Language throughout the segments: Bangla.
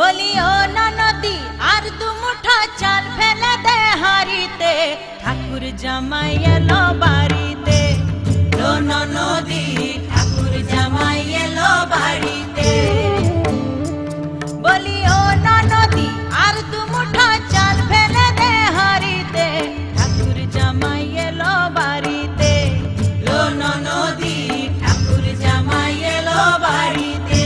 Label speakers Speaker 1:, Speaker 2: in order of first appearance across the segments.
Speaker 1: বলি ও ননদি আর দু মুঠো চাল ফেলে দে হাড়িতে, ঠাকুর জামাই এলো বাড়িতে। ও ননদি ঠাকুর জামাই এলো বাড়িতে। বলি ও ননদি আর দু মুঠো চাল ফেলে দে হাড়িতে, ঠাকুর জামাই এলো বাড়িতে। ও ননদি ঠাকুর জামাই এলো বাড়িতে।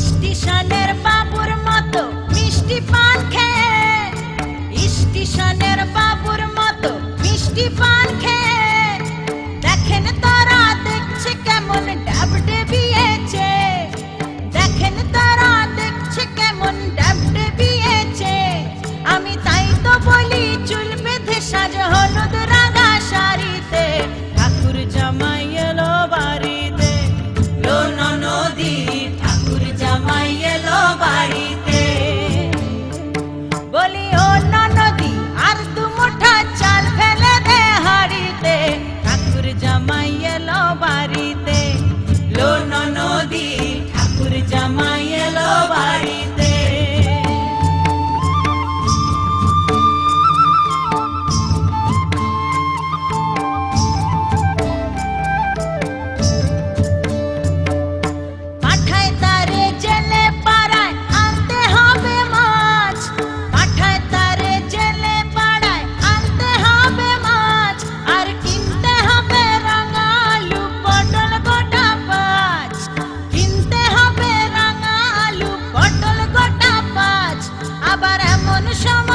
Speaker 1: স্টেশনের বাবুর মতো মিষ্টি পান খেয়ে, স্টেশনের বাবুর মতো মিষ্টি পান খেয়ে, দেখেন তারা দেখছে কেমন ডাব ডেবিয়েছে, দেখেন তারা দেখছে কেমন ডাব ডেবিয়েছে। আমি তাই তো বলি চুল বেঁধে সাজ হলুদ রাঙা শাড়িতে, ঠাকুর জামাই এলো বাড়িতে। ও ননদি ঠাকুর জামাই এলো বাড়িতে। বলি ও ননদি আর দু মুঠো চাল ফেলে দে হাড়িতে, ঠাকুর জামাই এলো বাড়িতে। ও ননদি ঠাকুর জামাই এলো বাড়িতে। পাঠায় তারে জেলে পাড়ায় আনতে হবে মাছ, পাঠায় তারে জেলে পাড়ায় আনতে হবে মাছ, আর কিনতে হবে রাঙা আলু পটল গোটা পাঁচ, কিনতে হবে রাঙা আলু পটল গোটা পাঁচ। আবার এমন সময়